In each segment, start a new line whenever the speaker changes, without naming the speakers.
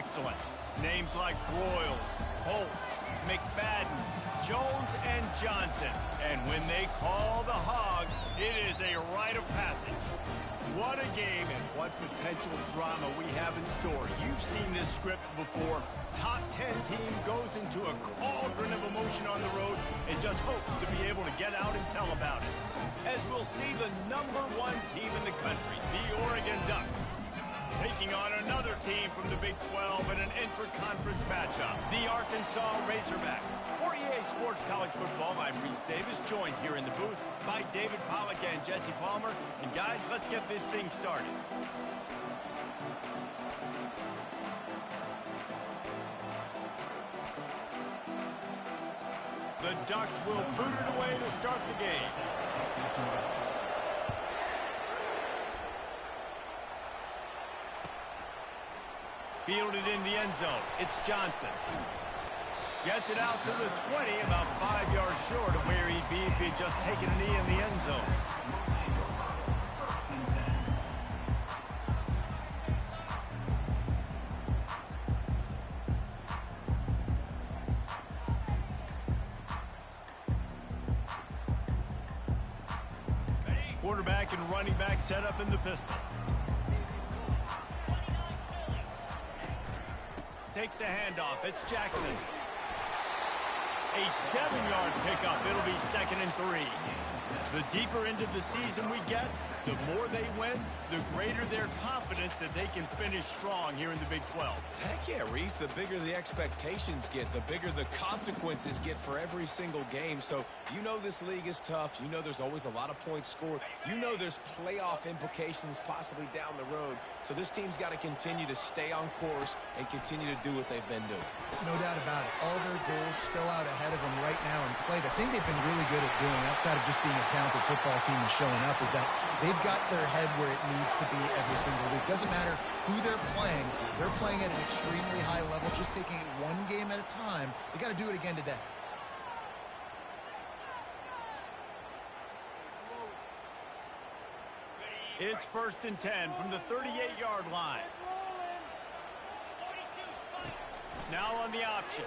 excellence. Names like Broyles, Holtz, McFadden, Jones, and Johnson. And when they call the hog, it is a rite of passage. What a game and what potential drama we have in store. You've seen this script before. Top 10 team goes into a cauldron of emotion on the road and just hopes to be able to get out and tell about it. As we'll see the #1 team in the country, the Oregon Ducks, taking on another team from the Big 12 in an intra-conference matchup, the Arkansas Razorbacks. For EA Sports College Football, I'm Reese Davis, joined here in the booth by David Pollack and Jesse Palmer. And guys, let's get this thing started. The Ducks will boot it away to start the game. Fielded in the end zone. It's Johnson. Gets it out to the 20, about 5 yards short of where he'd be if he'd just taken a knee in the end zone. Quarterback and running back set up in the pistol. Takes the handoff. It's Jackson. A 7-yard pickup. It'll be 2nd and 3. The deeper into the season we get, the more they win, the greater their confidence that they can finish strong here in the Big 12.
Heck yeah, Reese. The bigger the expectations get, the bigger the consequences get for every single game. So you know this league is tough. You know there's always a lot of points scored. You know there's playoff implications possibly down the road. So this team's got to continue to stay on course and continue to do what they've been doing.
No doubt about it. All their goals spill out ahead of them right now and play. The thing they've been really good at doing, outside of just being a talented football team and showing up, is that they've got their head where it needs to be every single week. Doesn't matter who they're playing at an extremely high level, just taking it one game at a time. They got to do it again today.
It's 1st and 10 from the 38-yard line. Now on the option.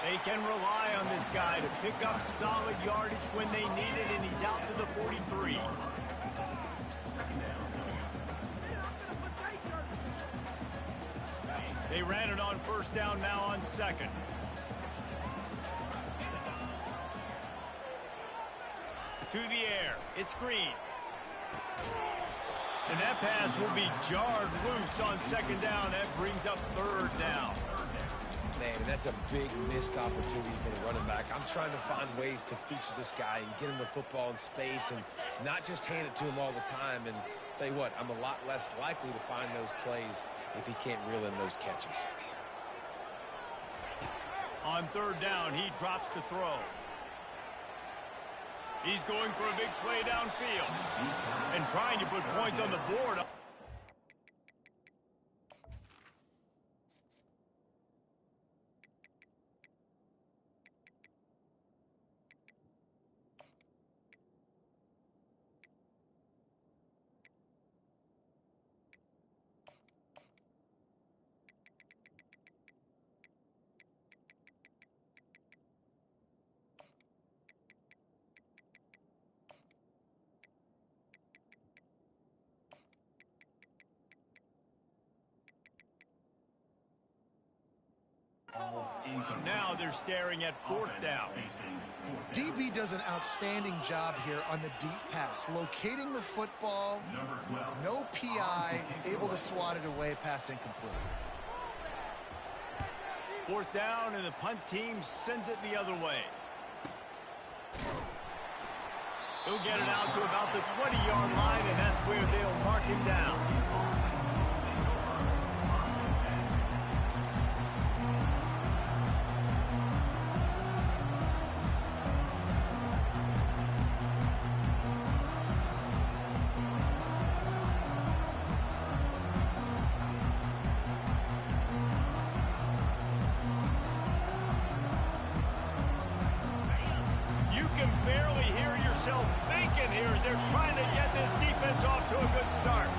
They can rely on this guy to pick up solid yardage when they need it, and he's out to the 43. They ran it on 1st down, now on 2nd. To the air, it's Green. And that pass will be jarred loose on 2nd down. That brings up 3rd down.
Man, that's a big missed opportunity for the running back. I'm trying to find ways to feature this guy and get him the football in space and not just hand it to him all the time. And tell you what, I'm a lot less likely to find those plays if he can't reel in those catches.
On 3rd down, he drops to throw. He's going for a big play downfield and trying to put points on the board. Now they're staring at 4th down.
DB does an outstanding job here on the deep pass, locating the football, no PI, able to swat it away, pass incomplete.
4th down, and the punt team sends it the other way. He'll get it out to about the 20-yard line, and that's where they'll mark him down. They're trying to get this defense off to a good start.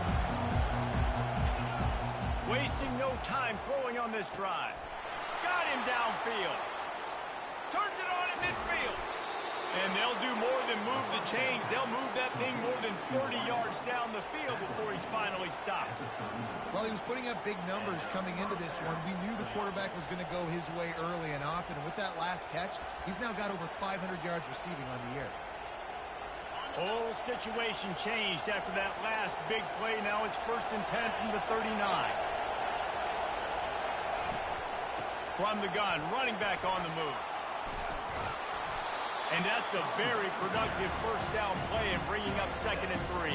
wasting no time throwing on this drive. Got him downfield. Turns it on in midfield. And they'll do more than move the chains. They'll move that thing more than 30 yards down the field before he's finally stopped.
Well, he was putting up big numbers coming into this one. We knew the quarterback was going to go his way early and often. And with that last catch, he's now got over 500 yards receiving on the year.
Whole situation changed after that last big play. Now it's 1st and 10 from the 39. From the gun, running back on the move. And that's a very productive first down play and bringing up 2nd and 3.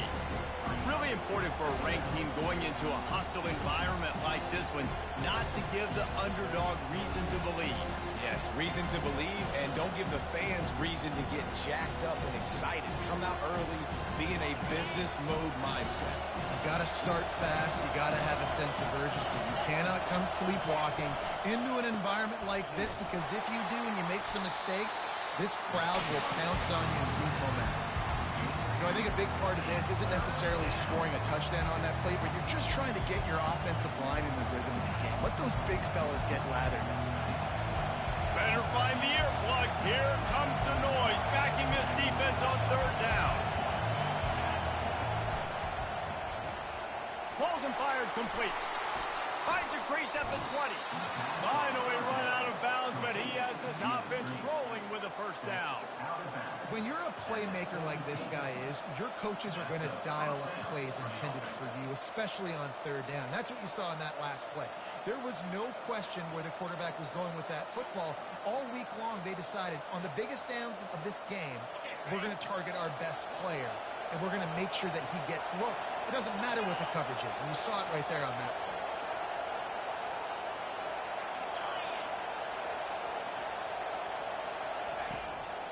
Really important for a ranked team going into a hostile environment like this one, not to give the underdog reason to believe.
Yes, reason to believe, and don't give the fans reason to get jacked up and excited. Come out early, be in a business mode mindset.
You got to start fast. You got to have a sense of urgency. You cannot come sleepwalking into an environment like this, because if you do and you make some mistakes, this crowd will pounce on you and seize momentum. You know, I think a big part of this isn't necessarily scoring a touchdown on that play, but you're just trying to get your offensive line in the rhythm of the game. Let those big fellas get lathered up.
Better find the earplugs. Here comes the noise, backing this defense on 3rd down. Pulls and fired complete. Finds a crease at the 20. Finally run out of bounds, but he has this offense rolling with a 1st down.
When you're a playmaker like this guy is, your coaches are going to dial up plays intended for you, especially on 3rd down. That's what you saw in that last play. There was no question where the quarterback was going with that football. All week long, they decided on the biggest downs of this game, we're going to target our best player, and we're going to make sure that he gets looks. It doesn't matter what the coverage is, and you saw it right there on that play.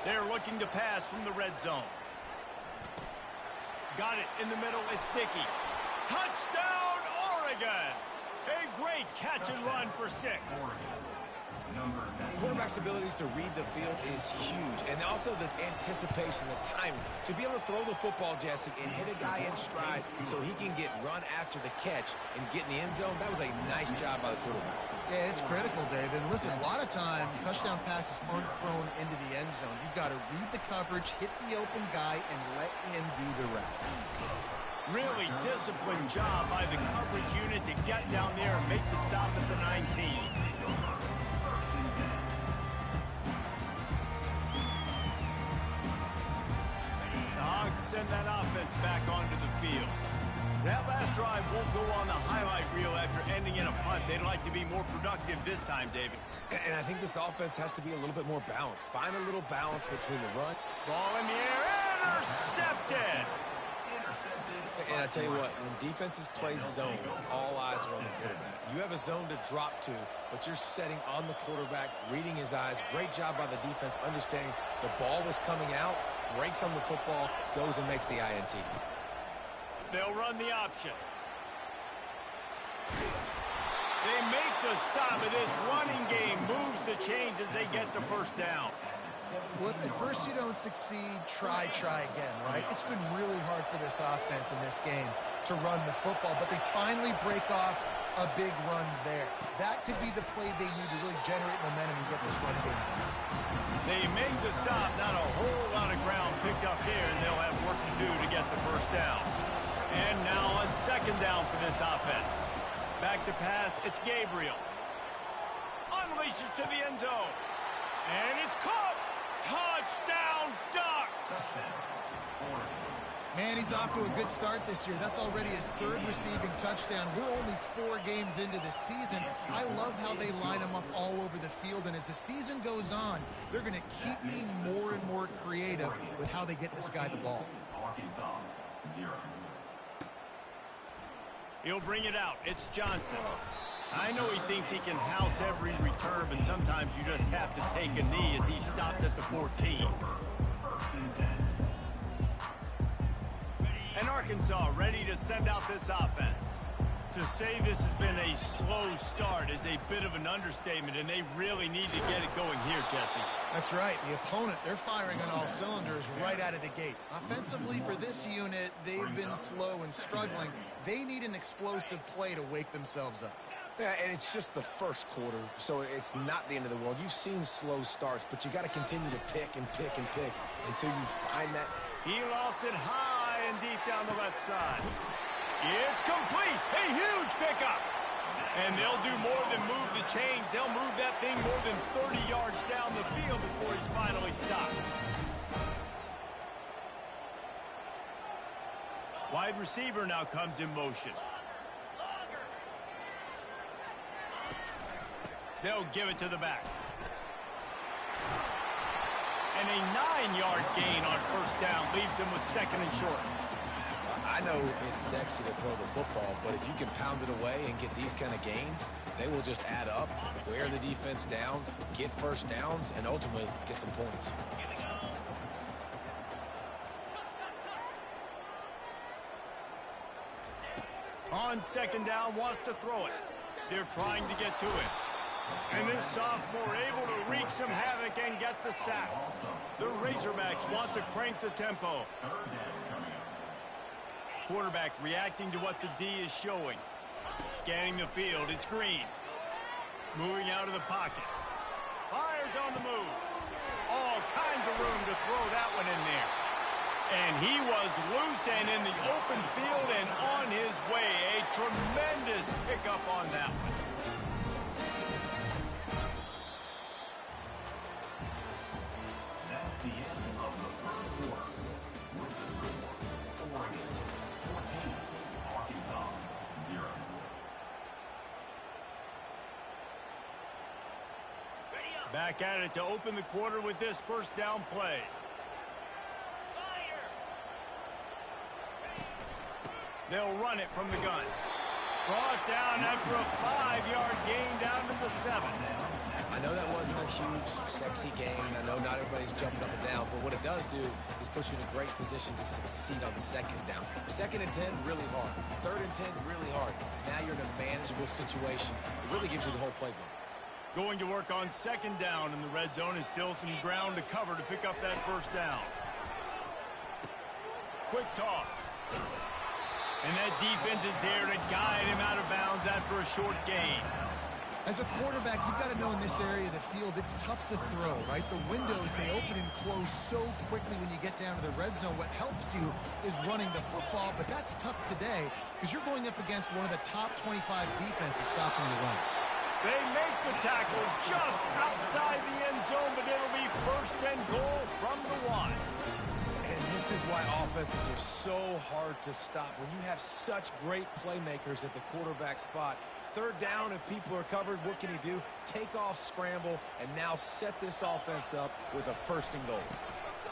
They're looking to pass from the red zone. Got it in the middle. It's Dickey. Touchdown, Oregon! A great catch and run for 6.
Quarterback's abilities to read the field is huge, and also the anticipation, the timing. To be able to throw the football, Jesse, and hit a guy in stride so he can get run after the catch and get in the end zone, that was a nice job by the quarterback.
Yeah, it's critical, David. And listen, a lot of times, touchdown passes aren't thrown into the end zone. You've got to read the coverage, hit the open guy, and let him do the rest.
Really disciplined job by the coverage unit to get down there and make the stop at the 19. The Hogs send that offense back onto the field. That last drive won't go on the highlight reel after ending in a punt. They'd like to be more productive this time, David.
And I think this offense has to be a little bit more balanced. Find a little balance between the run.
Ball in the air, intercepted.
And I tell you what, when defenses play zone, all eyes are on the quarterback. You have a zone to drop to, but you're setting on the quarterback, reading his eyes. Great job by the defense, understanding the ball was coming out, breaks on the football, goes and makes the INT.
They'll run the option. They make the stop of this running game, moves the chains as they get the 1st down.
Well, if at first you don't succeed, try again, right? It's been really hard for this offense in this game to run the football, but they finally break off a big run there. That could be the play they need to really generate momentum and get this run game.
They make the stop, not a whole lot of ground picked up here, and they'll have work to do to get the 1st down. And now on 2nd down for this offense. Back to pass, it's Gabriel. Unleashes to the end zone. And it's caught. Touchdown, Ducks!
Man, he's off to a good start this year. That's already his 3rd receiving touchdown. We're only 4 games into this season. I love how they line him up all over the field, and as the season goes on, they're going to keep being more and more creative with how they get this guy the ball.
He'll bring it out. It's Johnson. I know he thinks he can house every return, but sometimes you just have to take a knee as he stopped at the 14. And Arkansas ready to send out this offense. To say this has been a slow start is a bit of an understatement, and they really need to get it going here, Jesse.
That's right. The opponent, they're firing on all cylinders right out of the gate. Offensively, for this unit, they've been slow and struggling. They need an explosive play to wake themselves up.
Yeah, and it's just the first quarter, so it's not the end of the world. You've seen slow starts, but you got to continue to pick and pick and pick until you find that.
He lost it high and deep down the left side. It's complete. A huge pickup. And they'll do more than move the chains. They'll move that thing more than 30 yards down the field before he's finally stopped. Wide receiver now comes in motion. They'll give it to the back. And a 9-yard gain on first down leaves them with second and short.
I know it's sexy to throw the football, but if you can pound it away and get these kind of gains, they will just add up, wear the defense down, get first downs, and ultimately get some points.
On second down, wants to throw it. They're trying to get to it. And this sophomore able to wreak some havoc and get the sack. The Razorbacks want to crank the tempo. Quarterback reacting to what the D is showing. Scanning the field, it's Green. Moving out of the pocket. Fires on the move. All kinds of room to throw that one in there. And he was loose and in the open field and on his way. A tremendous pickup on that one. Back at it to open the quarter with this first down play. They'll run it from the gun. Brought down after a 5-yard gain down to the 7.
I know that wasn't a huge, sexy gain. I know not everybody's jumping up and down, but what it does do is put you in a great position to succeed on second down. Second and 10, really hard. Third and 10, really hard. Now you're in a manageable situation. It really gives you the whole playbook.
Going to work on second down, and the red zone is still some ground to cover to pick up that first down. Quick toss. And that defense is there to guide him out of bounds after a short gain.
As a quarterback, you've got to know in this area of the field, it's tough to throw, right? The windows, they open and close so quickly when you get down to the red zone. What helps you is running the football, but that's tough today because you're going up against one of the top 25 defenses stopping the run.
They make the tackle just outside the end zone, but it'll be first and goal from the 1.
And this is why offenses are so hard to stop. When you have such great playmakers at the quarterback spot, third down, if people are covered, what can he do? Take off, scramble, and now set this offense up with a first and goal.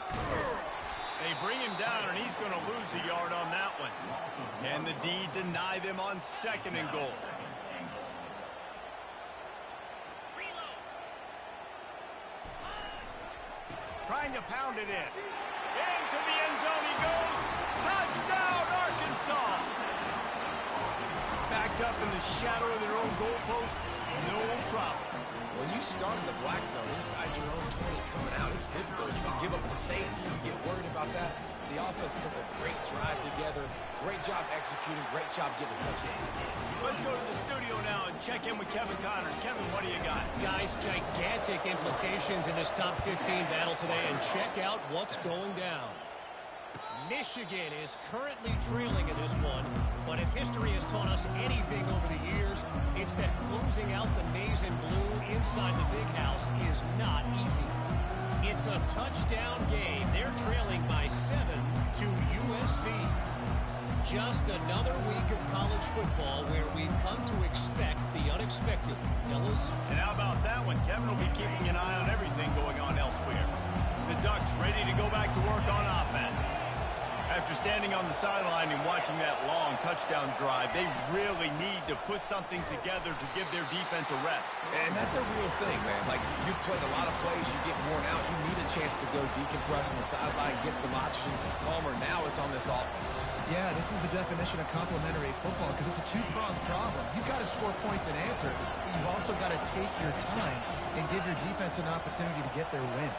They bring him down, and he's going to lose a yard on that one. Can the D deny them on second and goal? Trying to pound it in. Into the end zone he goes. Touchdown, Arkansas! Backed up in the shadow of their own goalpost, no problem.
When you start in the black zone inside your own 20 coming out, it's difficult. You can give up a safety. You get worried about that. The offense puts a great drive together. Great job executing. Great job getting a touchdown.
Let's go to the studio now and check in with Kevin Connors. Kevin, what do you got?
Guys, gigantic implications in this top 15 battle today, and check out what's going down. Michigan is currently trailing in this one, but if history has taught us anything over the years, it's that closing out the maize and blue inside the big house is not easy. It's a touchdown game. They're trailing by 7 to USC. Just another week of college football where we've come to expect the unexpected. Fellas?
And how about that one? Kevin will be keeping an eye on everything going on elsewhere. The Ducks ready to go back to work on offense. After standing on the sideline and watching that long touchdown drive, they really need to put something together to give their defense a rest.
And that's a real thing, man. Like, you played a lot of plays, you get worn out, you need a chance to go decompress on the sideline, get some oxygen, calmer. Now it's on this offense.
Yeah, this is the definition of complementary football because it's a two-pronged problem. You've got to score points and answer, but you've also got to take your time and give your defense an opportunity to get their win.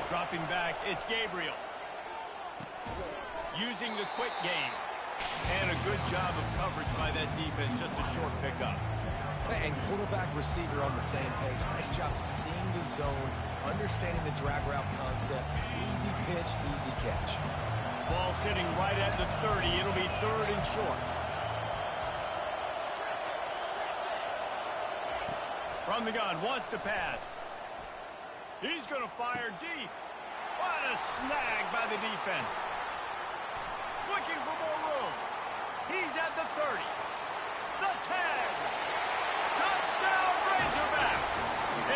Dropping back, it's Gabriel. Using the quick game. And a good job of coverage by that defense, just a short pickup.
And quarterback receiver on the same page. Nice job seeing the zone, understanding the drag route concept. Easy pitch, easy catch.
Ball sitting right at the 30. It'll be 3rd and short. From the gun, wants to pass. He's going to fire deep. What a snag by the defense. Looking for more room. He's at the 30. The 10. Touchdown Razorbacks.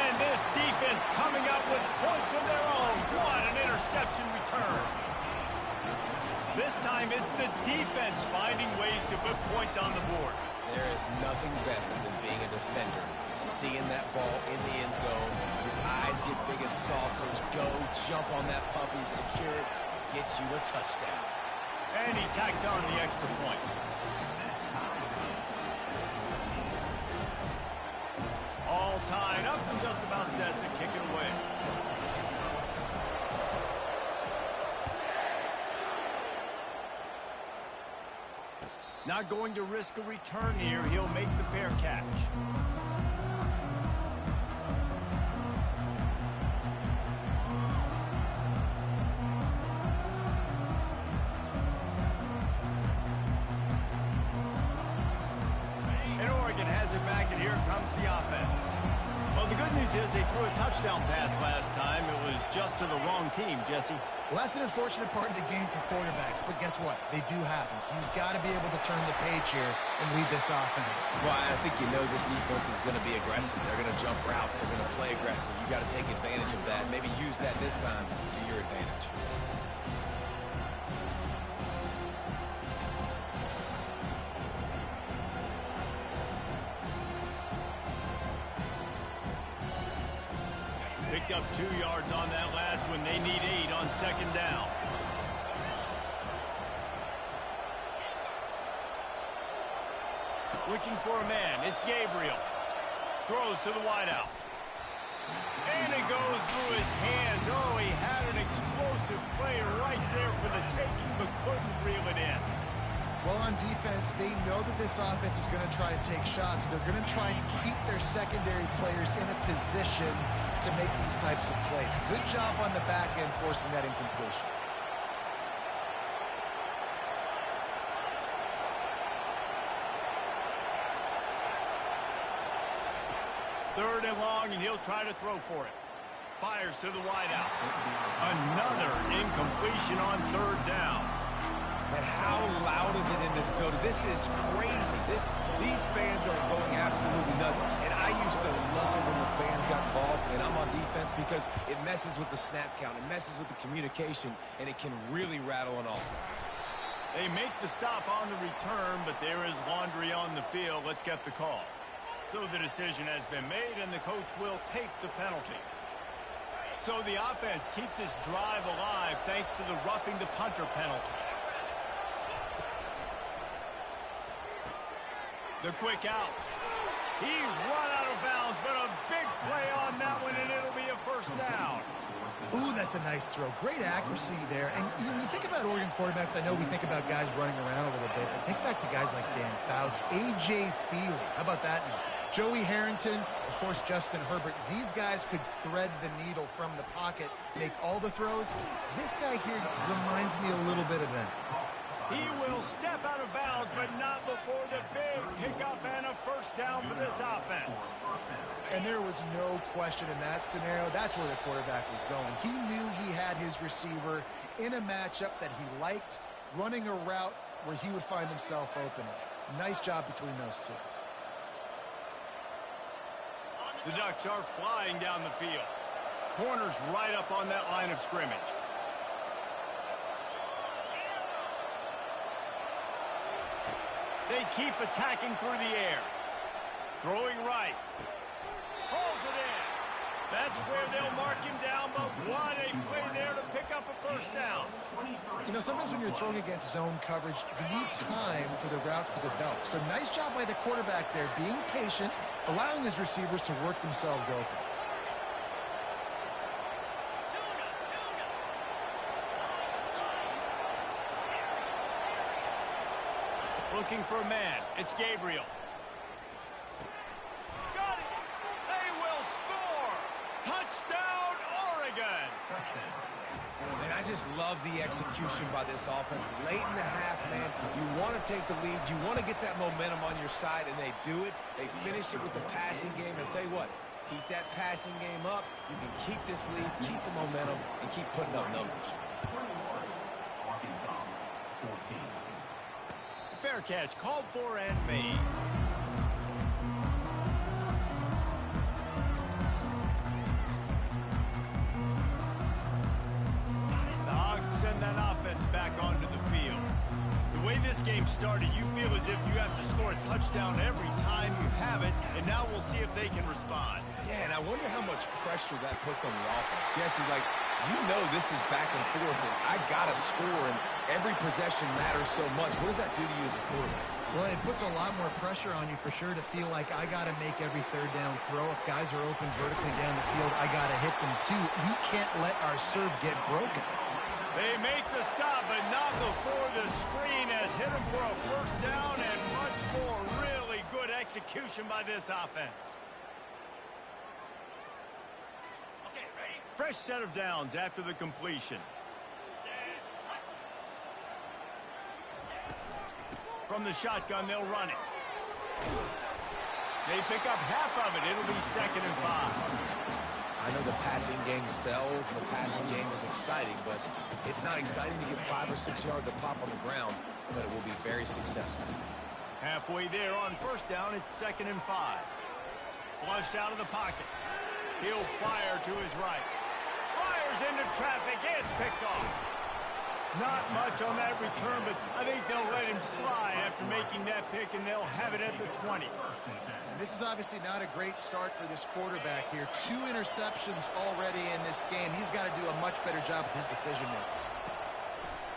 And this defense coming up with points of their own. What an interception return. This time it's the defense finding ways to put points on the board.
There is nothing better than being a defender. Seeing that ball in the end zone. Your eyes get big as saucers. Go, jump on that puppy, secure it, get you a touchdown.
And he tacks on the extra point. All tied up and just about set to kick it away. Not going to risk a return here. He'll make the fair catch. And Oregon has it back, and here comes the offense. Well, the good news is they threw a touchdown pass last time. It was just to the wrong team, Jesse.
Well, that's an unfortunate part of the game for quarterbacks, but guess what? They do happen. So you've got to be able to turn the page here and lead this offense.
Well, I think you know this defense is going to be aggressive. They're going to jump routes. They're going to play aggressive. You got to take advantage of that. Maybe use that this time to your advantage.
Picked up 2 yards on that last one. They need 8 on 2nd down. Looking for a man. It's Gabriel. Throws to the wideout. And it goes through his hands. Oh, he had an explosive play right there for the taking, but couldn't reel it in.
Well, on defense, they know that this offense is going to try to take shots. They're going to try and keep their secondary players in a position to make these types of plays. Good job on the back end forcing that incompletion.
Third and long, and he'll try to throw for it. Fires to the wideout. Another incompletion on 3rd down.
And how loud is it in this building? This is crazy. These fans are going absolutely nuts. And I used to love when the fans got involved, and I'm on defense because it messes with the snap count. It messes with the communication, and it can really rattle an offense.
They make the stop on the return, but there is laundry on the field. Let's get the call. So the decision has been made, and the coach will take the penalty. So the offense keeps this drive alive thanks to the roughing the punter penalty. The quick out. He's run out of bounds, but a big play on that one, and it'll be a 1st down.
Ooh, that's a nice throw. Great accuracy there. And when you think about Oregon quarterbacks, I know we think about guys running around a little bit, but think back to guys like Dan Fouts, A.J. Feely. How about that name? Joey Harrington, of course, Justin Herbert. These guys could thread the needle from the pocket, make all the throws. This guy here reminds me a little bit of them.
He will step out of bounds, but not before the big pickup and a 1st down for this offense.
And there was no question in that scenario. That's where the quarterback was going. He knew he had his receiver in a matchup that he liked, running a route where he would find himself open. Nice job between those two.
The Ducks are flying down the field. Corner's right up on that line of scrimmage. They keep attacking through the air. Throwing right. Holds it in. That's where they'll mark him down, but what a play there to pick up a first down.
You know, sometimes when you're throwing against zone coverage, you need time for the routes to develop. So nice job by the quarterback there, being patient, allowing his receivers to work themselves open.
Looking for a man. It's Gabriel. Got it. They will score. Touchdown, Oregon.
And I just love the execution by this offense. Late in the half, man, you want to take the lead. You want to get that momentum on your side, and they do it. They finish it with the passing game. And I'll tell you what, keep that passing game up. You can keep this lead, keep the momentum, and keep putting up numbers.
Fair catch, called for and made. The Hogs send that offense back onto the field. The way this game started, you feel as if you have to score a touchdown every time you have it, and now we'll see if they can respond.
Yeah, and I wonder how much pressure that puts on the offense. Jesse, like, you know this is back and forth, and I got to score, and every possession matters so much. What does that do to you as a quarterback?
Well, it puts a lot more pressure on you for sure to feel like I got to make every third down throw. If guys are open vertically down the field, I got to hit them too. We can't let our serve get broken.
They make the stop, but not before the screen has hit them for a first down and much more. Really good execution by this offense. Okay, ready? Fresh set of downs after the completion. From the shotgun, they'll run it. They pick up half of it. It'll be 2nd and 5.
I know the passing game sells, and the passing game is exciting, but it's not exciting to get 5 or 6 yards of pop on the ground, but it will be very successful.
Halfway there on first down, it's 2nd and 5. Flushed out of the pocket. He'll fire to his right. Fires into traffic. It's picked off. Not much on that return, but I think they'll let him slide after making that pick, and they'll have it at the 20.
This is obviously not a great start for this quarterback here. 2 interceptions already in this game. He's got to do a much better job with his decision-making.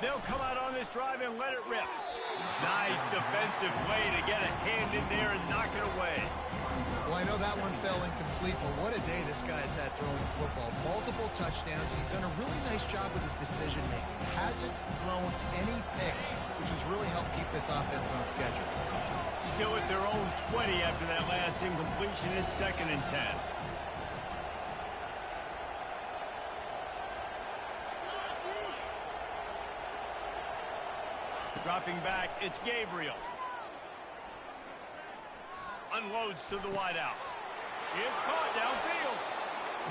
They'll come out on this drive and let it rip. Nice defensive play to get a hand in there and knock it away.
Well, I know that one fell incomplete, but what a day this guy's had throwing the football. Multiple touchdowns, and he's done a really nice job with his decision-making. Hasn't thrown any picks, which has really helped keep this offense on schedule.
Still at their own 20 after that last incompletion. It's 2nd and 10. Dropping back, it's Gabriel. Unloads to the wideout. It's caught downfield.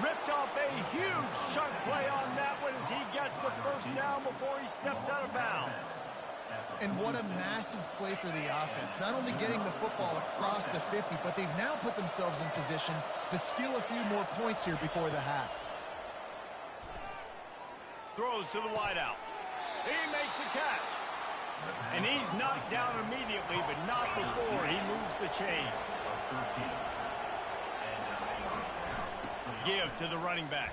Ripped off a huge chunk play on that one as he gets the first down before he steps out of bounds.
And what a massive play for the offense. Not only getting the football across the 50, but they've now put themselves in position to steal a few more points here before the half.
Throws to the wideout. He makes the catch. And he's knocked down immediately, but not before he moves the chains. Give to the running back.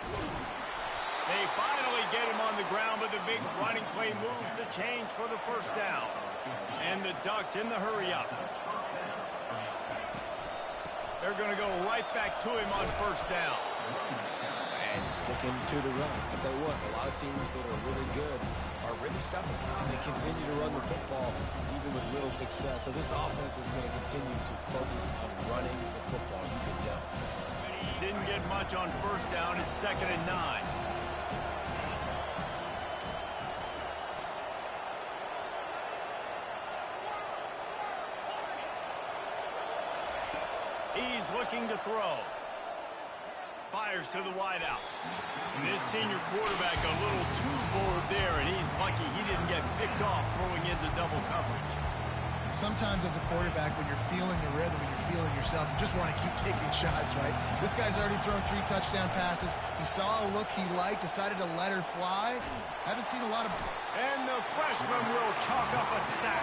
They finally get him on the ground, but the big running play moves the chains for the first down. And the Ducks in the hurry-up. They're going to go right back to him on first down.
And sticking to the run. I'll tell you what, a lot of teams that are really good are really stubborn, and they continue to run the football even with little success. So this offense is going to continue to focus on running the football, you can tell.
Didn't get much on first down. It's 2nd and 9. He's looking to throw. Fires to the wideout. And this senior quarterback a little too bored there, and he's lucky he didn't get picked off throwing into double coverage.
Sometimes as a quarterback, when you're feeling the rhythm and you're feeling yourself, you just want to keep taking shots, right? This guy's already thrown 3 touchdown passes. He saw a look he liked, decided to let her fly. Haven't seen a lot of...
And the freshman will chalk up a sack.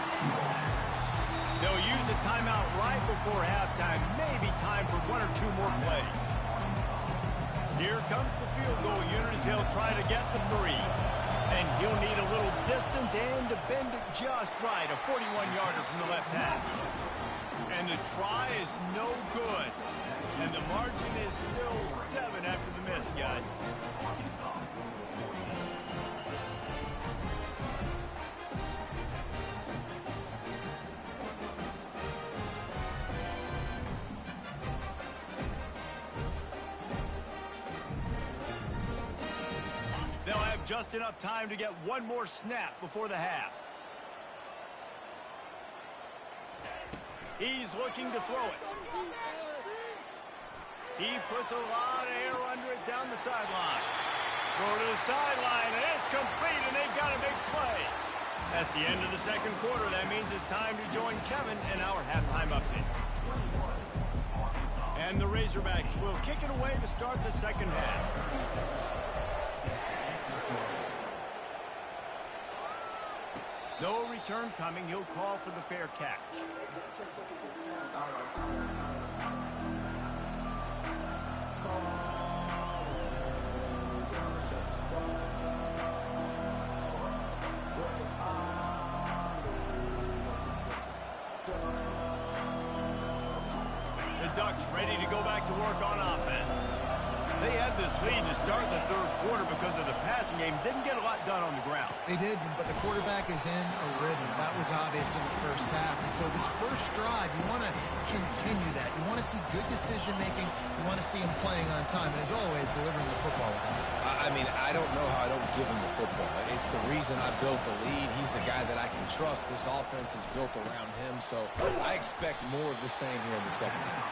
They'll use a timeout right before halftime. Maybe time for 1 or 2 more plays. Here comes the field goal unit as he'll try to get the 3. And he'll need a little distance and to bend it just right. A 41-yarder from the left hash. And the try is no good. And the margin is still 7 after the miss, guys. They'll have just enough time to get 1 more snap before the half. He's looking to throw it. He puts a lot of air under it down the sideline. Throw to the sideline, and it's complete, and they've got a big play. That's the end of the second quarter. That means it's time to join Kevin in our halftime update. And the Razorbacks will kick it away to start the second half. No return coming. He'll call for the fair catch. The Ducks ready to go back to work on offense. They had this lead to start the third quarter because of the passing game. Didn't get a lot done on the ground.
They did, but the quarterback is in a rhythm. That was obvious in the first half. And so this first drive, you want to continue that. You want to see good decision-making. You want to see him playing on time. And as always, delivering the football.
I mean, I don't know how I don't give him the football. It's the reason I built the lead. He's the guy that I can trust. This offense is built around him. So I expect more of the same here in the second half.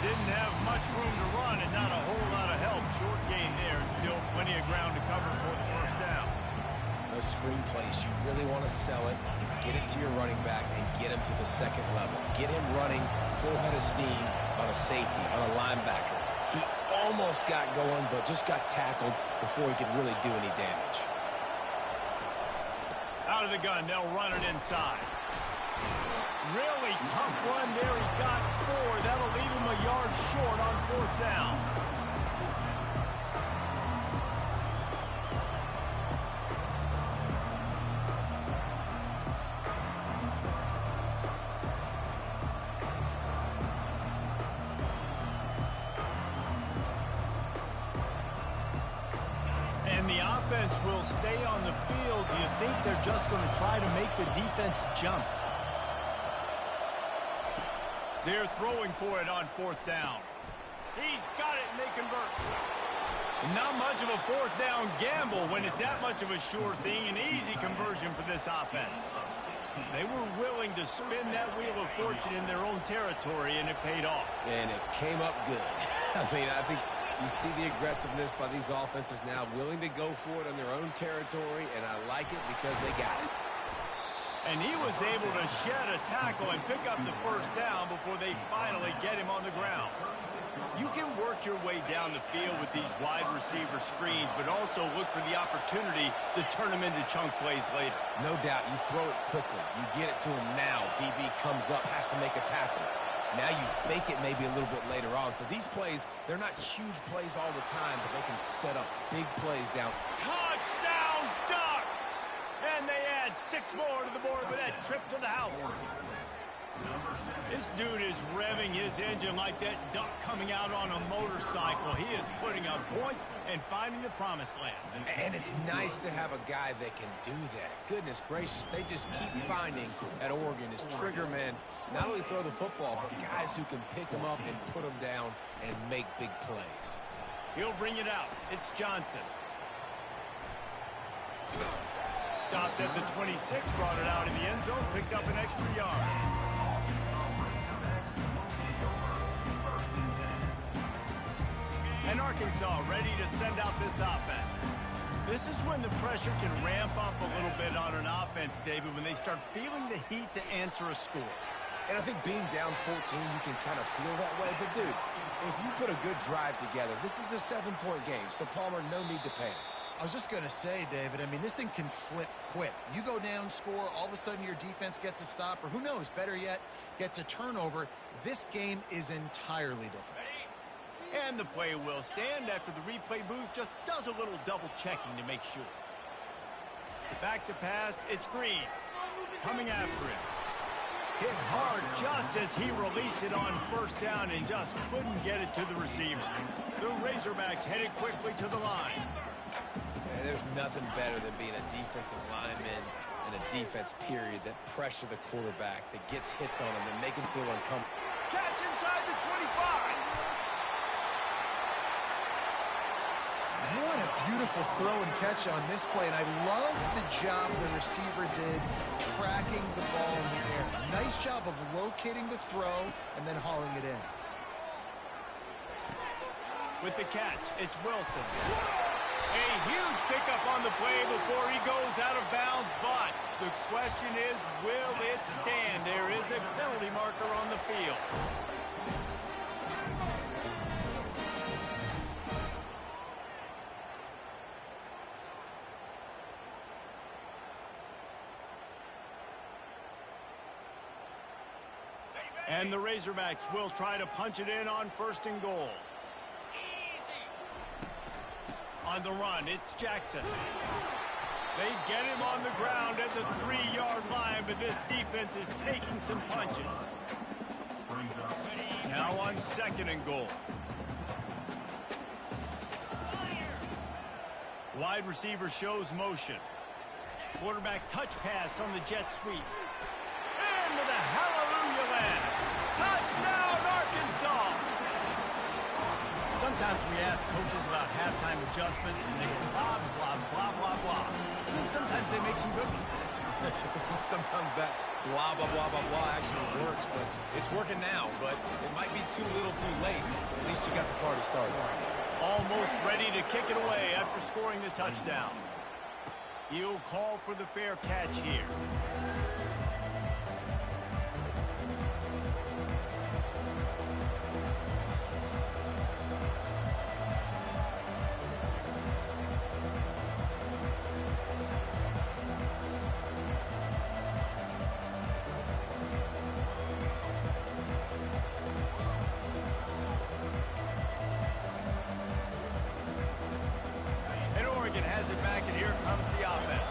Didn't have much room to run and not a whole lot of help. Short gain there and still plenty of ground to cover for the first down.
Those screen plays, you really want to sell it, get it to your running back, and get him to the second level. Get him running full head of steam on a safety, on a linebacker. He almost got going, but just got tackled before he could really do any damage.
Out of the gun, they'll run it inside. Really tough run there. He got 4. That'll leave him a yard short on fourth down. And the offense will stay on the field. Do you think they're just going to try to make the defense jump? They're throwing for it on fourth down. He's got it, and they convert. Not much of a fourth down gamble when it's that much of a sure thing. An easy conversion for this offense. They were willing to spin that wheel of fortune in their own territory, and it paid off.
And it came up good. I mean, I think you see the aggressiveness by these offenses now, willing to go for it on their own territory, and I like it because they got it.
And he was able to shed a tackle and pick up the first down before they finally get him on the ground. You can work your way down the field with these wide receiver screens, but also look for the opportunity to turn them into chunk plays later.
No doubt, you throw it quickly. You get it to him now. DB comes up, has to make a tackle. Now you fake it maybe a little bit later on. So these plays, they're not huge plays all the time, but they can set up big plays down.
Touchdown, Ducks! And they add 6 more to the board with that trip to the house. This dude is revving his engine like that duck coming out on a motorcycle. He is putting up points and finding the promised land.
And it's nice to have a guy that can do that. Goodness gracious, they just keep finding at Oregon is trigger men. Not only throw the football, but guys who can pick them up and put them down and make big plays.
He'll bring it out. It's Johnson. Stopped at the 26, brought it out in the end zone, picked up an extra yard. And Arkansas ready to send out this offense. This is when the pressure can ramp up a little bit on an offense, David, when they start feeling the heat to answer a score.
And I think being down 14, you can kind of feel that way. But, dude, if you put a good drive together, this is a 7-point game. So, Palmer, no need to panic.
I was just going to say, David, I mean, this thing can flip quick. You go down, score, all of a sudden your defense gets a stop, or who knows, better yet, gets a turnover. This game is entirely different.
And the play will stand after the replay booth just does a little double-checking to make sure. Back to pass, it's Green. Coming after him. Hit hard just as he released it on first down and just couldn't get it to the receiver. The Razorbacks headed quickly to the line.
Yeah, there's nothing better than being a defensive lineman and a defense period that pressure the quarterback, that gets hits on him, that make him feel uncomfortable.
Catch inside the 25.
What a beautiful throw and catch on this play, and I love the job the receiver did tracking the ball in the air. Nice job of locating the throw and then hauling it in.
With the catch, it's Wilson. A huge pickup on the play before he goes out of bounds, but the question is, will it stand? There is a penalty marker on the field. And the Razorbacks will try to punch it in on 1st and goal. On the run, it's Jackson. They get him on the ground at the 3-yard line, but this defense is taking some punches. Now on 2nd and goal. Wide receiver shows motion. Quarterback touch pass on the jet sweep. Into the hallelujah land. Touchdown, Arkansas! Sometimes we ask coaches about halftime adjustments, and they go blah, blah, blah, blah, blah. And then sometimes they make some good ones.
Sometimes that blah, blah, blah, blah, blah actually works, but it's working now. But it might be too little too late. At least you got the party started.
Almost ready to kick it away after scoring the touchdown. He'll call for the fair catch here. Has it back, and here comes the offense.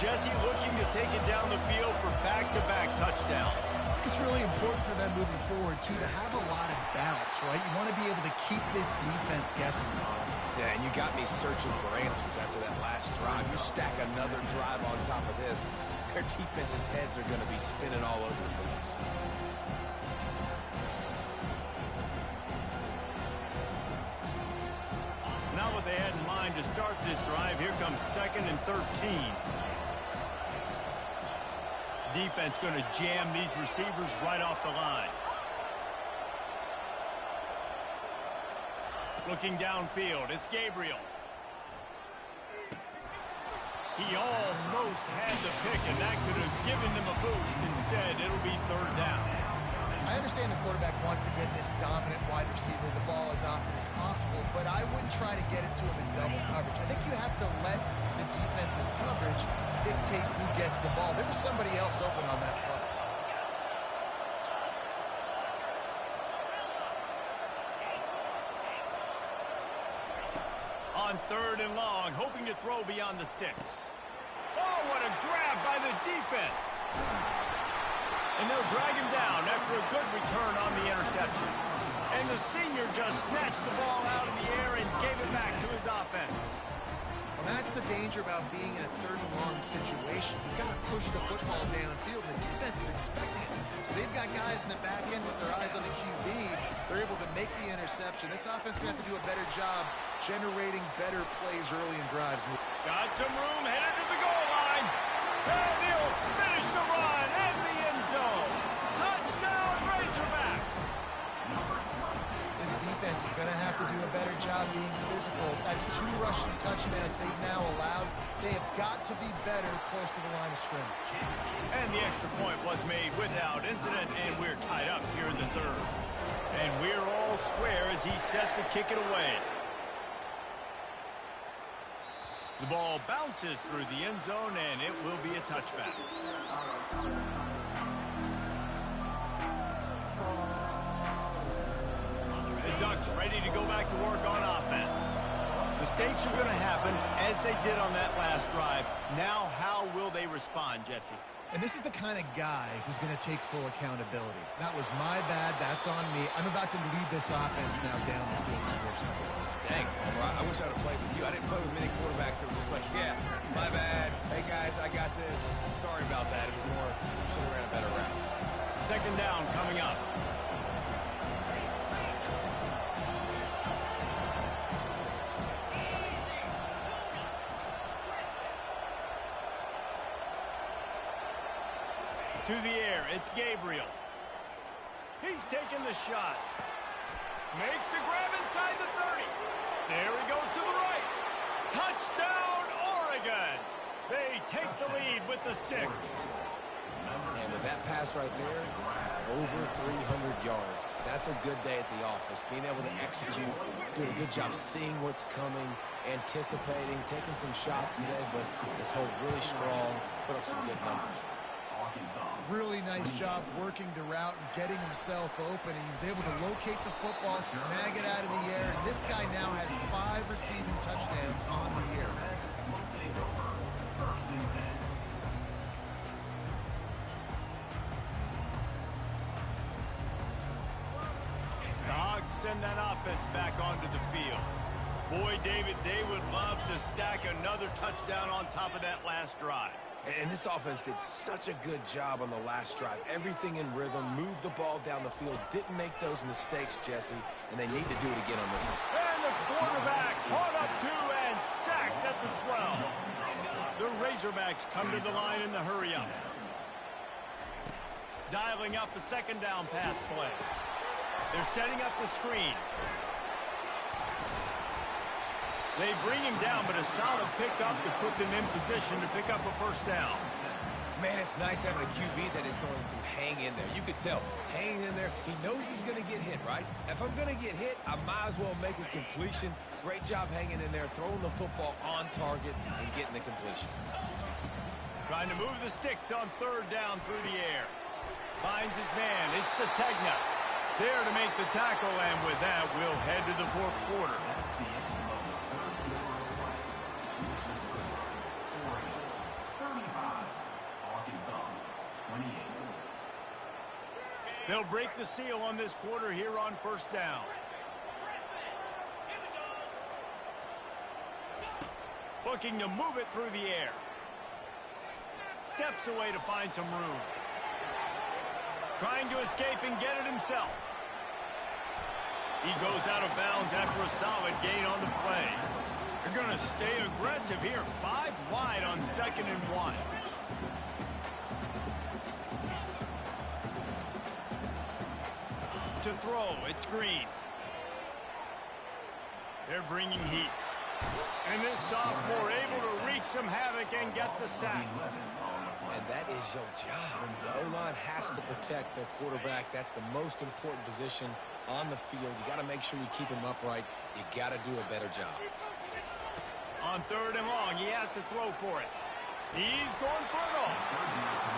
Jesse looking to take it down the field for back-to-back touchdowns.
I think it's really important for them moving forward, too, to have a lot of bounce, right? You want to be able to keep this defense guessing.
Yeah, and you got me searching for answers after that last drive. You stack another drive on top of this, their defense's heads are going to be spinning all over the place.
Not what they had in mind to start this drive. Here comes 2nd and 13. Defense going to jam these receivers right off the line. Looking downfield, it's Gabriel. He almost had the pick, and that could have given them a boost. Instead, it'll be 3rd down.
I understand the quarterback wants to get this dominant wide receiver the ball as often as possible, but I wouldn't try to get it to him in double coverage. I think you have to let the defense's coverage dictate who gets the ball. There was somebody else open on that play.
On 3rd and long, hoping to throw beyond the sticks. Oh, what a grab by the defense! And they'll drag him down after a good return on the interception. And the senior just snatched the ball out of the air and gave it back to his offense.
Well, that's the danger about being in a 3rd and long situation. You've got to push the football downfield, and the defense is expecting it. So they've got guys in the back end with their eyes on the QB. They're able to make the interception. This offense is going to have to do a better job generating better plays early in drives.
Got some room, headed to the goal line. And he'll finish the run in the end zone. Touchdown, Razorbacks!
This defense is going to have to do a better job being physical. That's 2 rushing touchdowns they've now allowed. They have got to be better close to the line of scrimmage.
And the extra point was made without incident, and we're tied up here in the third. And we're all square as he's set to kick it away. The ball bounces through the end zone, and it will be a touchback. The Ducks ready to go back to work on offense. Mistakes are going to happen, as they did on that last drive. Now, how will they respond, Jesse?
And this is the kind of guy who's going to take full accountability. That was my bad. That's on me. I'm about to lead this offense now down the field to score some points.
Dang, Homer, I wish I would have played with you. I didn't play with many quarterbacks that were just like, yeah, my bad. Hey, guys, I got this. Sorry about that. It was more, should have ran a better route.
Second down coming up. To the air, it's Gabriel. He's taking the shot. Makes the grab inside the 30. There he goes to the right. Touchdown, Oregon. They take the lead with the 6.
And with that pass right there, over 300 yards. That's a good day at the office. Being able to execute, doing a good job seeing what's coming, anticipating, taking some shots today, but this hold really strong, put up some good numbers.
Really nice job working the route and getting himself open. And he was able to locate the football, snag it out of the air. And this guy now has 5 receiving touchdowns on the year.
The Hogs send that offense back onto the field. Boy, David, they would love to stack another touchdown on top of that last drive.
And this offense did such a good job on the last drive. Everything in rhythm, moved the ball down the field, didn't make those mistakes, Jesse, and they need to do it again on the field.
And the quarterback caught up to and sacked at the 12. The Razorbacks come to the line in the hurry-up. Dialing up a second down pass play. They're setting up the screen. They bring him down, but a solid pickup to put them in position to pick up a first down.
Man, it's nice having a QB that is going to hang in there. You could tell, hanging in there, he knows he's going to get hit, right? If I'm going to get hit, I might as well make a completion. Great job hanging in there, throwing the football on target and getting the completion.
Trying to move the sticks on third down through the air. Finds his man. It's Sategna. There to make the tackle, and with that, we'll head to the fourth quarter. They'll break the seal on this quarter here on first down. Looking to move it through the air. Steps away to find some room. Trying to escape and get it himself. He goes out of bounds after a solid gain on the play. They're going to stay aggressive here. 5 wide on 2nd and 1. To throw, it's Green. They're bringing heat. And this sophomore able to wreak some havoc and get the sack.
And that is your job. The O-line has to protect their quarterback. That's the most important position on the field. You got to make sure you keep him upright. You got to do a better job.
On 3rd and long, he has to throw for it. He's going for it all.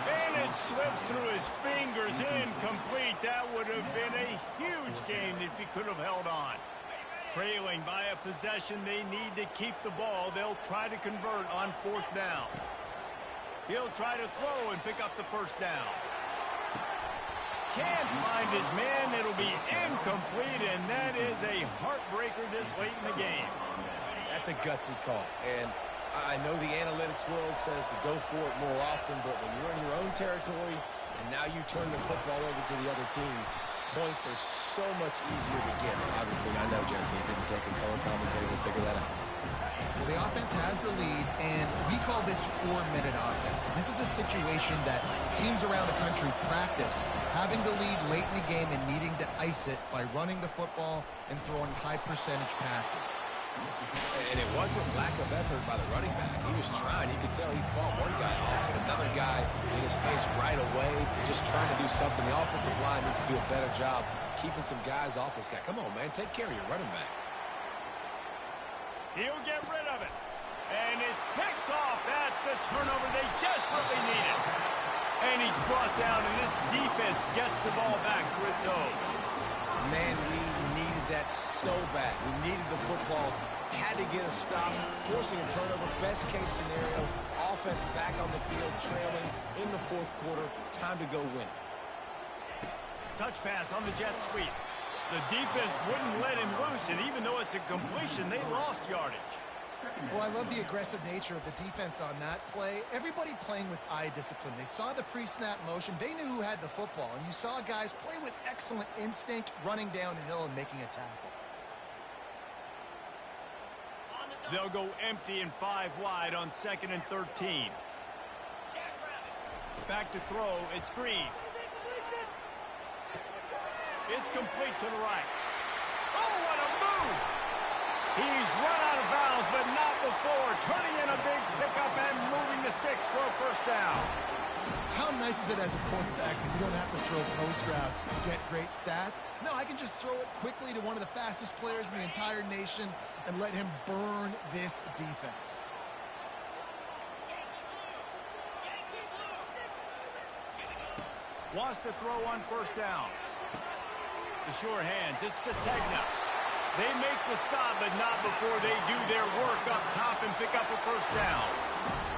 And it slips through his fingers, incomplete. That would have been a huge gain if he could have held on. Trailing by a possession, they need to keep the ball. They'll try to convert on 4th down. He'll try to throw and pick up the first down. Can't find his man. It'll be incomplete, and that is a heartbreaker this late in the game.
That's a gutsy call. And I know the analytics world says to go for it more often, but when you're in your own territory and now you turn the football over to the other team, points are so much easier to get. Obviously, I know, Jesse, it didn't take a color commentator to figure that out.
Well, the offense has the lead, and we call this 4-minute offense. This is a situation that teams around the country practice, having the lead late in the game and needing to ice it by running the football and throwing high-percentage passes.
And it wasn't lack of effort by the running back. He was trying. You could tell he fought one guy off, but another guy in his face right away, just trying to do something. The offensive line needs to do a better job keeping some guys off this guy. Come on, man. Take care of your running back.
He'll get rid of it. And it's picked off. That's the turnover they desperately needed. And he's brought down, and this defense gets the ball back for its own.
Man, we needed that so bad. We needed the football. Had to get a stop, forcing a turnover. Best case scenario, offense back on the field, trailing in the fourth quarter. Time to go win it.
Touch pass on the jet sweep. The defense wouldn't let him loose, and even though it's a completion, they lost yardage.
Well, I love the aggressive nature of the defense on that play. Everybody playing with eye discipline. They saw the pre-snap motion. They knew who had the football, and you saw guys play with excellent instinct, running downhill and making a tackle.
They'll go empty and 5 wide on 2nd and 13. Back to throw. It's Green. It's complete to the right. Oh, what a move! He's run out of bounds, but not before. Turning in a big pickup and moving the sticks for a first down.
How nice is it as a quarterback when you don't have to throw post routes to get great stats? No, I can just throw it quickly to one of the fastest players in the entire nation and let him burn this defense.
Wants to throw on first down. The sure hands. It's Sategna. They make the stop, but not before they do their work up top and pick up a first down.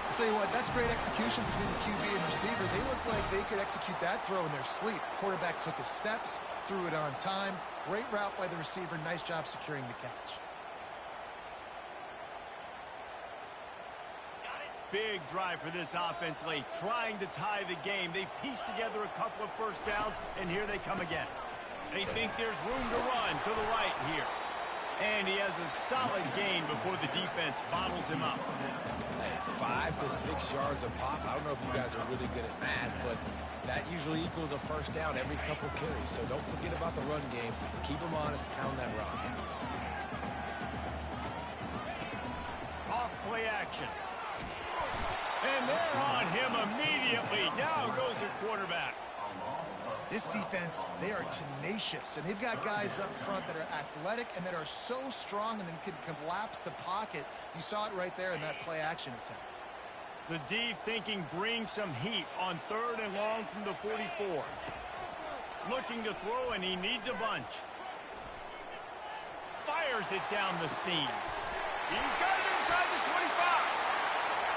I'll tell you what, that's great execution between the QB and receiver. They look like they could execute that throw in their sleep. Quarterback took his steps, threw it on time. Great route by the receiver. Nice job securing the catch.
Big drive for this offense late, trying to tie the game. They pieced together a couple of first downs, and here they come again. They think there's room to run to the right here. And he has a solid gain before the defense bottles him up.
Hey, 5 to 6 yards a pop. I don't know if you guys are really good at math, but that usually equals a first down every couple carries. So don't forget about the run game. Keep them honest, pound that rock.
Off play action. And they're on him immediately. Down goes the quarterback.
This defense, they are tenacious, and they've got guys up front that are athletic and that are so strong and then can collapse the pocket. You saw it right there in that play-action attempt.
The D thinking bring some heat on 3rd and long from the 44. Looking to throw, and he needs a bunch. Fires it down the seam. He's got it inside the 25.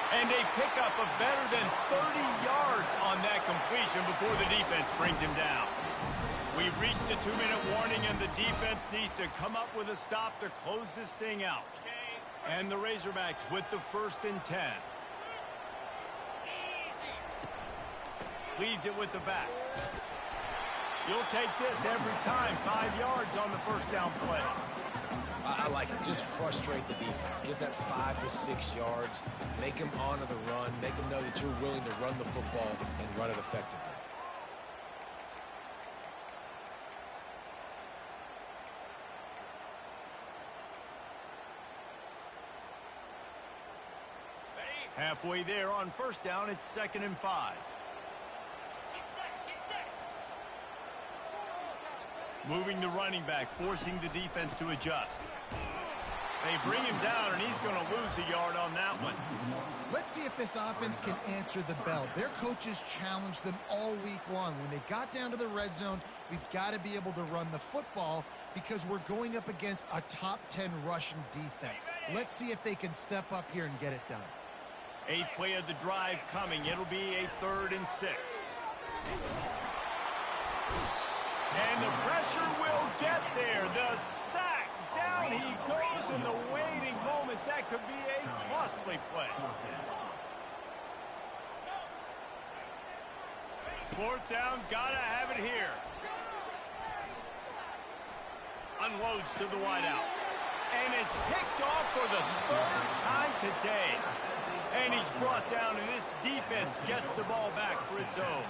And they pick up a better than 30 yards on that completion before the defense brings him down. We've reached the 2-minute warning, and the defense needs to come up with a stop to close this thing out. And the Razorbacks with the 1st and 10. Leaves it with the back. You'll take this every time. 5 yards on the first down play.
I like it. Just frustrate the defense. Get that 5 to 6 yards. Make them honor the run. Make them know that you're willing to run the football and run it effectively.
Halfway there on first down, it's 2nd and 5. Moving the running back, forcing the defense to adjust. They bring him down, and he's going to lose a yard on that one.
Let's see if this offense can answer the bell. Their coaches challenged them all week long. When they got down to the red zone, we've got to be able to run the football because we're going up against a top 10 Russian defense. Let's see if they can step up here and get it done.
8th play of the drive coming. It'll be a 3rd and 6. And the pressure will get there. The sack. Down he goes in the waiting moments. That could be a costly play. 4th down. Gotta have it here. Unloads to the wideout. And it's picked off for the third time today. And he's brought down, and this defense gets the ball back for its own.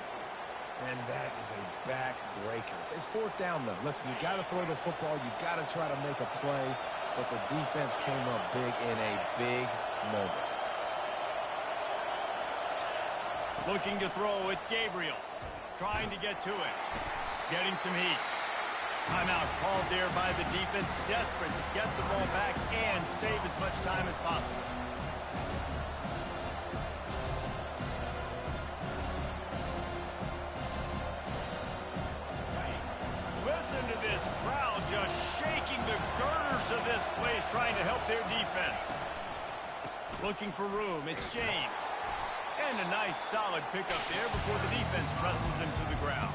And that is a backbreaker. It's fourth down, though. Listen, you got to throw the football. You got to try to make a play. But the defense came up big in a big moment.
Looking to throw, it's Gabriel. Trying to get to it. Getting some heat. Timeout called there by the defense. Desperate to get the ball back and save as much time as possible. Listen to this crowd just shaking the girders of this place, trying to help their defense. Looking for room, it's James. And a nice solid pickup there before the defense wrestles him to the ground.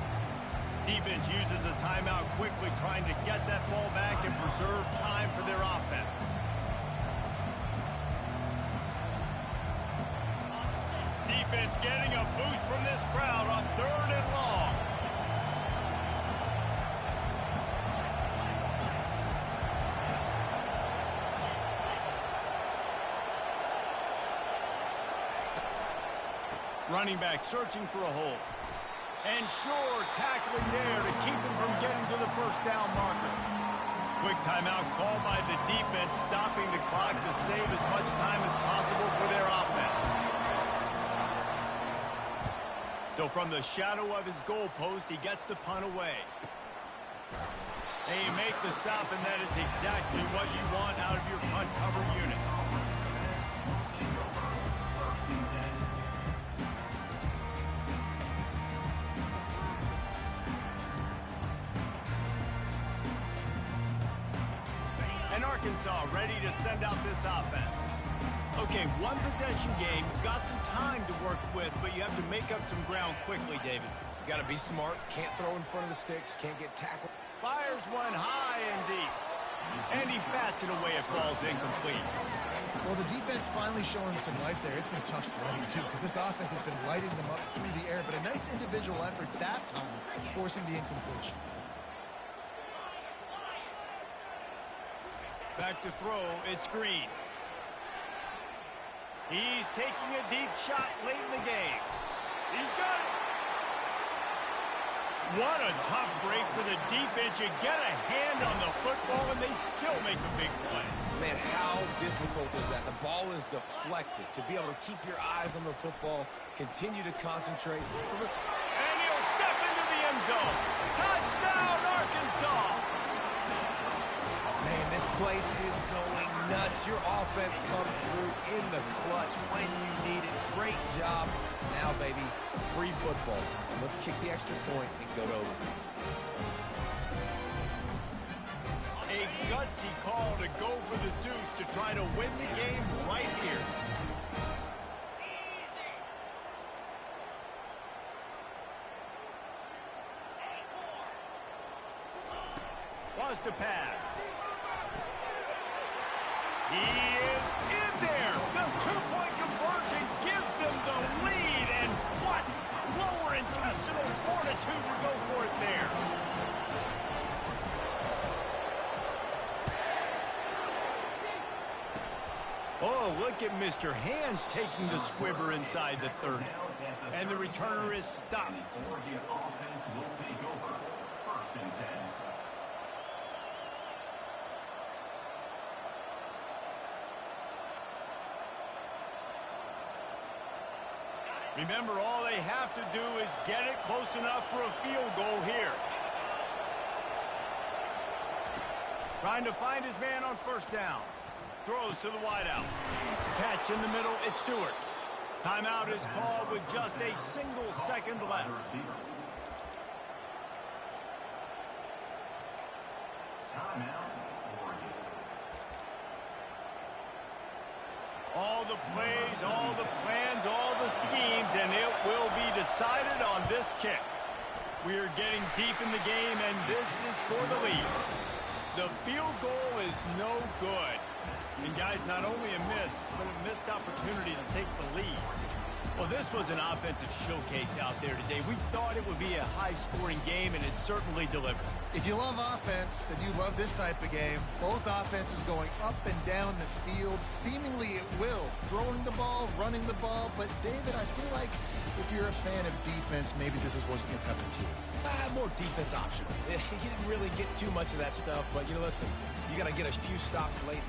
Defense uses a timeout quickly, trying to get that ball back and preserve time for their offense. Defense getting a boost from this crowd on 3rd and long. Running back searching for a hole. And sure, tackling there to keep him from getting to the first down marker. Quick timeout called by the defense, stopping the clock to save as much time as possible for their offense. So from the shadow of his goalpost, he gets the punt away. And you make the stop, and that is exactly what you want out of your punt cover unit. And Arkansas ready to send out this offense. Okay, one possession game. You've got some time to work with, but you have to make up some ground quickly, David.
You got to be smart. Can't throw in front of the sticks. Can't get tackled.
Fires one high and deep. And he bats it away. It falls incomplete.
Well, the defense finally showing some life there. It's been tough sledding, too, because this offense has been lighting them up through the air. But a nice individual effort that time, forcing the incompletion.
Back to throw, it's Green. He's taking a deep shot late in the game. He's got it. What a tough break for the defense. You get a hand on the football, and they still make a big play.
Man, how difficult is that? The ball is deflected. To be able to keep your eyes on the football, continue to concentrate.
And he'll step into the end zone. Touchdown, Arkansas!
Man, this place is going nuts. Your offense comes through in the clutch when you need it. Great job. Now, baby, free football. Let's kick the extra point and go to overtime.
A gutsy call to go for the deuce to try to win the game right here. Was to pass. He is in there. The two-point conversion gives them the lead. And what lower intestinal fortitude to go for it there. Oh, look at Mr. Hands taking the squibber inside the 30. And the returner is stopped. Remember, all they have to do is get it close enough for a field goal here. Trying to find his man on first down. Throws to the wideout. Catch in the middle, it's Stewart. Timeout is called with just a single second left. All the plays, all the plans, all the schemes, and it will be decided on this kick. We are getting deep in the game, and this is for the lead. The field goal is no good. And, guys, not only a miss, but a missed opportunity to take the lead. Well, this This was an offensive showcase out there today. We thought it would be a high-scoring game, and it certainly delivered.
If you love offense, then you love this type of game. Both offenses going up and down the field, seemingly at will, throwing the ball, running the ball. But, David, I feel like if you're a fan of defense, maybe this wasn't your cup of tea.
More defense optional. You didn't really get too much of that stuff, but, listen, you got to get a few stops late.